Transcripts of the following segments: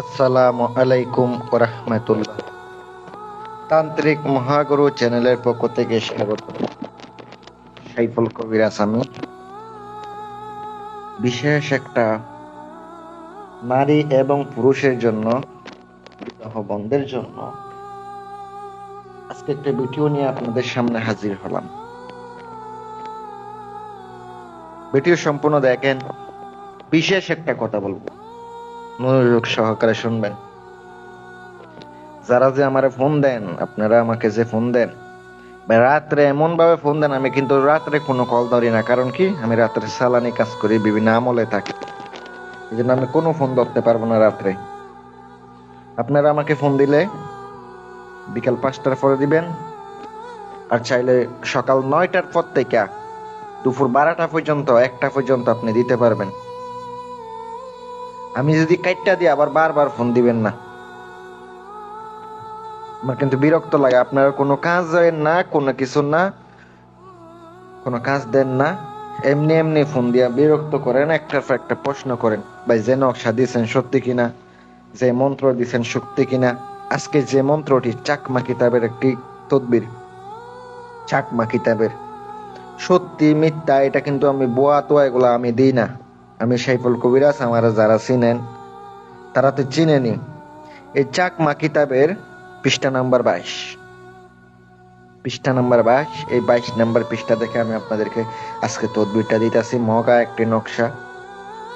আসসালামু আলাইকুম ওরহমতুল্লাহ। তান্ত্রিক মহাগুরু চ্যানেলের পক্ষ থেকে স্বাগত। সাইফুল কবির আসামি। বিশেষ একটা নারী এবং পুরুষের জন্য, বিবাহ বন্ধের জন্য আজকে একটা ভিডিও নিয়ে আপনাদের সামনে হাজির হলাম। ভিডিও সম্পূর্ণ দেখেন। বিশেষ একটা কথা বলবো, মনোযোগ সহকারে শুনবেন। যারা যে আমারে ফোন দেন, আপনারা আমাকে যে ফোন দেন, রাত্রে এমন ভাবে ফোন দেন, আমি কিন্তু রাত্রে কোনো কল ধরি না। কারণ কি, আমি রাত্রে সালানি কাজ করি, বিভিন্ন আমলে থাকি, এই জন্য আমি কোনো ফোন ধরতে পারবো না রাত্রে। আপনারা আমাকে ফোন দিলে বিকাল 5টার পরে দিবেন, আর চাইলে সকাল 9টার পর থেকে দুপুর 12টা পর্যন্ত, 1টা পর্যন্ত আপনি দিতে পারবেন। আমি যদি কাইটটা দিই আবার বারবার ফোন দিবেন না, আমার কিন্তু বিরক্ত লাগে। আপনারা কোনো কাজ দেন না, কোনো কিছু না, কোনো কাজ দেন না, এমনি এমনি ফোন দিয়া বিরক্ত করেন, একটার পর একটা প্রশ্ন করেন। ভাই, যে নকশা দিচ্ছেন সত্যি কিনা, যে মন্ত্র দিচ্ছেন সত্যি কিনা। আজকে যে মন্ত্রটি চাকমা কিতাবের একটি তদবির, চাকমা কিতাবের, সত্যি মিথ্যা এটা কিন্তু আমি বোয়া তোয়া এগুলো আমি দিই না। আমি সাইফুল কবিরাজ, আমার যারা চিনেন তারা তো চিনেনি। এই চাকমা কিতাবের পৃষ্ঠা নাম্বার 22, পৃষ্ঠা নাম্বার 22, এই 22 নাম্বার পৃষ্ঠা দেখে আমি আপনাদেরকে আজকে তদবিরটা দিতেছি। মগা একটি নকশা,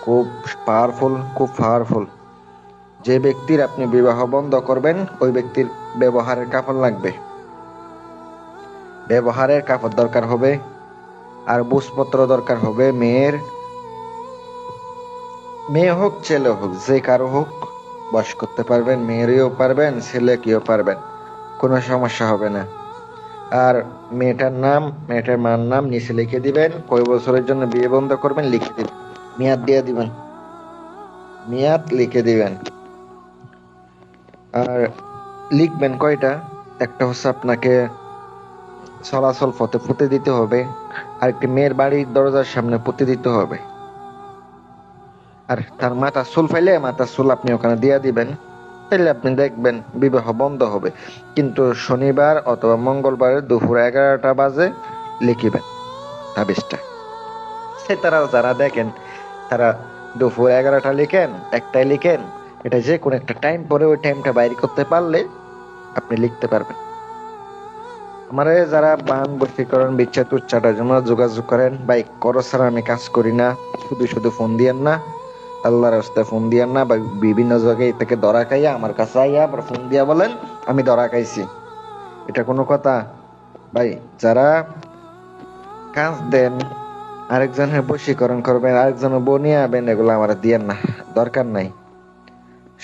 খুব পাওয়ারফুল, খুব পাওয়ারফুল। যে ব্যক্তির আপনি বিবাহ বন্ধ করবেন, ওই ব্যক্তির ব্যবহারের কাপড় লাগবে, ব্যবহারের কাপড় দরকার হবে। আর বুঝপত্র দরকার হবে মেয়ের, মেয়ে হোক ছেলে হোক, যে কারো হোক বশ করতে পারবেন। মেয়েরও পারবেন, ছেলেকেও পারবেন, কোনো সমস্যা হবে না। আর মেয়েটার নাম, মেয়েটার মার নাম নিচে লিখে দিবেন। কয় বছরের জন্য বিয়ে বন্ধ করবেন লিখে দিবেন, মেয়াদ দিয়ে দিবেন, মেয়াদ লিখে দিবেন। আর লিখবেন কয়টা, একটা হচ্ছে আপনাকে চলাচল পথে পুঁতে দিতে হবে, আর একটি মেয়ের বাড়ির দরজার সামনে পুঁতে দিতে হবে। আর তার মাথার চুল ফাইলে মাথার চুল আপনি ওখানে দিয়ে দিবেন। তাহলে আপনি দেখবেন বিবাহ বন্ধ হবে। কিন্তু শনিবার অথবা মঙ্গলবার দুপুর 11টা বাজে লিখিবেন তাবিজটা। সে তারা যারা দেখেন তারা দুপুর 11টা লিখেন, 1টায় লিখেন, এটা যে কোনো একটা টাইম পরে ওই টাইমটা বাইর করতে পারলে আপনি লিখতে পারবেন। আমার যারা বান বশীকরণ বিচ্ছেদ উচ্চাটার জন্য যোগাযোগ করেন, ভাই করো ছাড়া আমি কাজ করি না, শুধু শুধু ফোন দিয়েন না, আল্লাহর রাস্তায় ফোন দিয়েন না। বা বিভিন্ন জায়গায় থেকে ধরা খাইয়া আমার কাছে আইয়া আবার ফোন দিয়া বলেন আমি ধরা খাইছি, এটা কোনো কথা? ভাই, যারা কাজ দেন, আরেকজনের বশীকরণ করবেন, আরেকজনের বউ নিয়ে আবেন, এগুলো আমার দিয়েন না, দরকার নাই।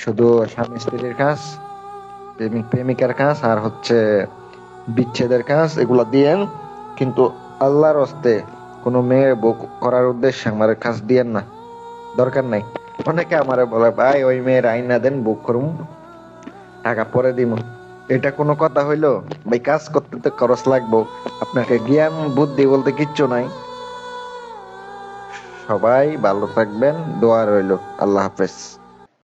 শুধু স্বামী স্ত্রীর কাজ, প্রেমিক প্রেমিকার কাজ, আর হচ্ছে বিচ্ছেদের কাজ, এগুলা দিয়েন। কিন্তু আল্লাহর হস্তে কোনো মেয়ের বউ করার উদ্দেশ্যে আমার কাজ দিয়েন না, দরকার নাই। অনেকে আমারে বলে, ভাই ওই মেয়ের আইনা দেন, বুক করুম, টাকা পরে দিব। এটা কোনো কথা হইলো? ভাই, কাজ করতে তো খরচ লাগবো, আপনাকে জ্ঞান বুদ্ধি বলতে কিচ্ছু নাই। সবাই ভালো থাকবেন, দোয়া রইলো। আল্লাহ হাফেজ।